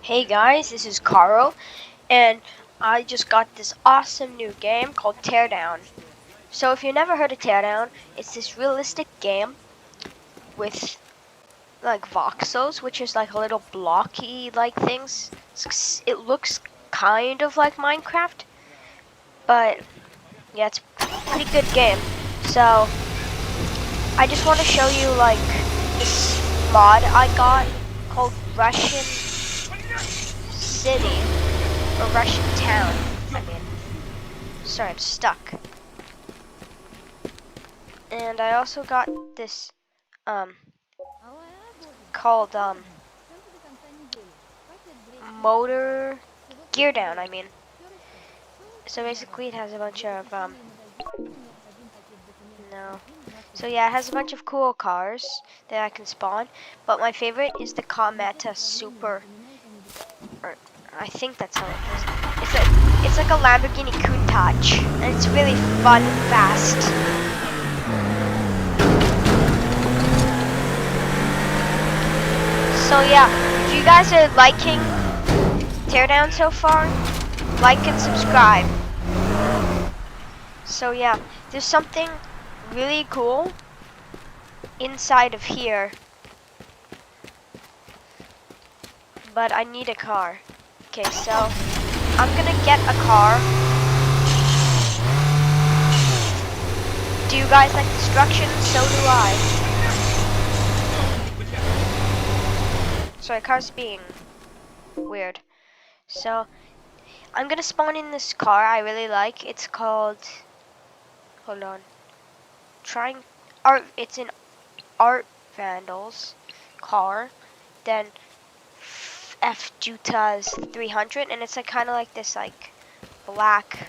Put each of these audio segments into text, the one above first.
Hey guys, this is Carl, and I just got this awesome new game called Teardown. So if you never heard of Teardown, it's this realistic game with like voxels, which is like a little blocky like things. It looks kind of like Minecraft, but yeah, it's a pretty good game. So I just want to show you like this mod I got called Russian City, or Russian Town, I mean. Sorry, I'm stuck. And I also got this, called, Motor Teardown, I mean. So basically it has a bunch of, no. So yeah, it has a bunch of cool cars that I can spawn, but my favorite is the Cometa Super, or I think that's how it is. It's like a Lamborghini Countach, and it's really fun and fast. So yeah, if you guys are liking Teardown so far, like and subscribe. So yeah, there's something really cool inside of here, but I need a car. Okay, so I'm gonna get a car. Do you guys like destruction? So do I. Sorry, car's being weird. So I'm gonna spawn in this car I really like. It's called, hold on, it's an Art Vandals car. Then F Juta's 300, and it's like kind of like this like black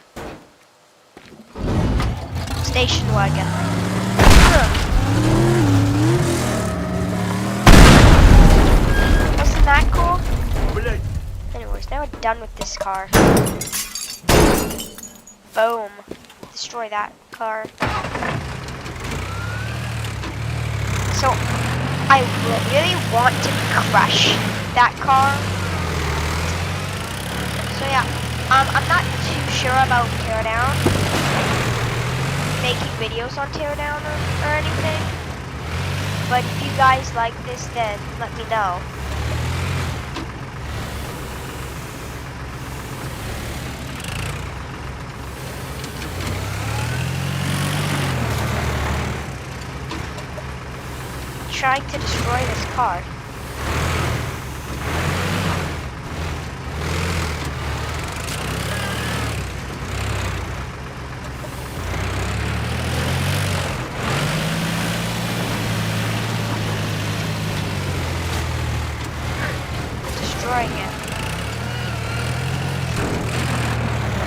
station wagon. Wasn't that cool? Anyways, now we're done with this car. Boom. Destroy that car. So I really want to crush that car. So yeah, I'm not too sure about Teardown, making videos on Teardown or anything. But if you guys like this, then let me know. Trying to destroy this car. Destroying it.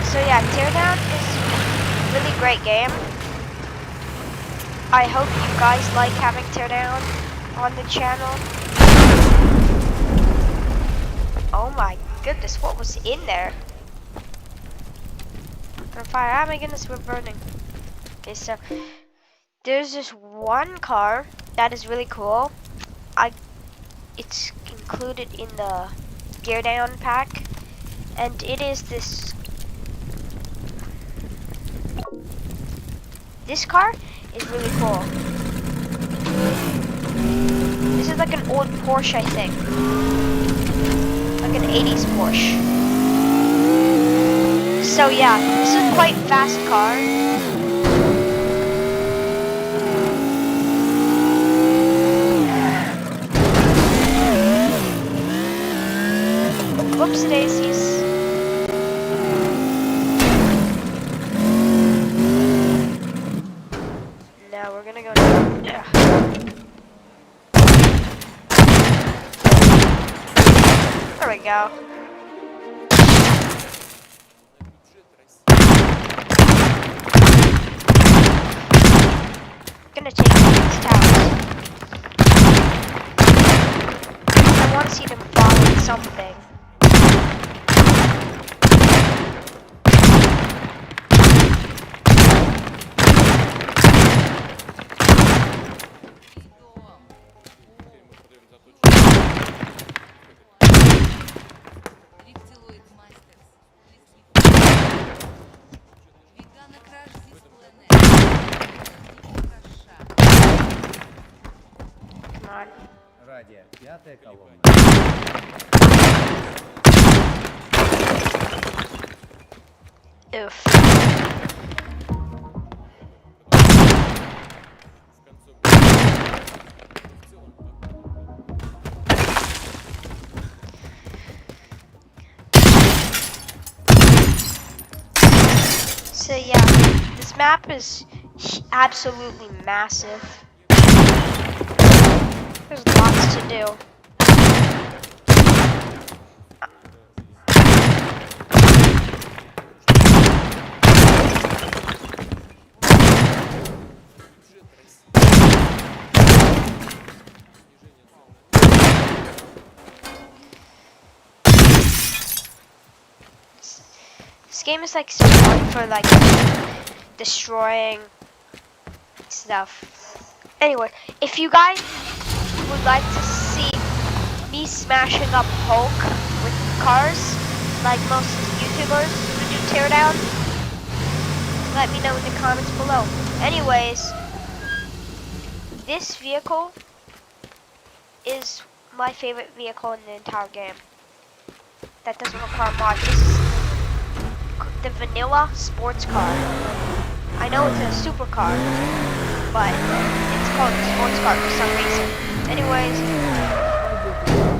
So yeah, Teardown is a really great game. I hope you guys like having Teardown on the channel. Oh my goodness, what was in there? On fire. Oh my goodness, we're burning. Okay, so there's this one car that is really cool. It's included in the Teardown pack, and it is this car is really cool. This is like an old Porsche, I think. Like an 80s Porsche. So yeah, this is a quite fast car. Whoops daisies. Now we're gonna go down. Yeah. There we go. Gonna take these towers. I want to see them fall in something. Аркадия, пятая колонна. Oof. So yeah, this map is absolutely massive. There's lots to do. This game is like so fun for like destroying stuff. Anyway, if you guys would like to see me smashing up Hulk with cars, like most YouTubers who do Teardown, let me know in the comments below. Anyways, this vehicle is my favorite vehicle in the entire game. That doesn't require mods. This is the vanilla sports car. I know it's a supercar, but it's called a sports car for some reason. Anyways,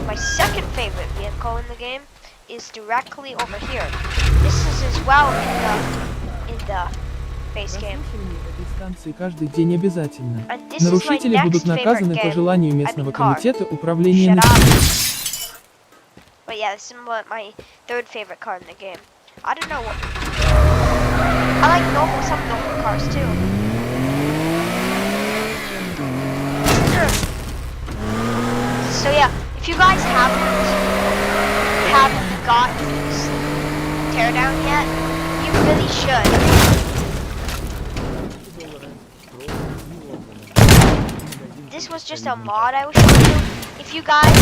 my second favorite vehicle in the game is directly over here. This is as well in the base game. Каждый день обязательно. And this is my Нарушители будут next favorite наказаны по game. желанию I местного mean car. комитета управления. Shut up. But yeah, this is my third favorite car in the game. I don't know what. I like some normal cars too. So yeah, if you guys haven't gotten Teardown yet, you really should. This was just a mod I was showing you. If you guys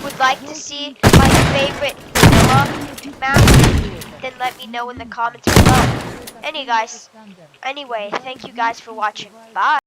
would like to see my favorite vanilla map, then let me know in the comments below. Anyway, thank you guys for watching. Bye.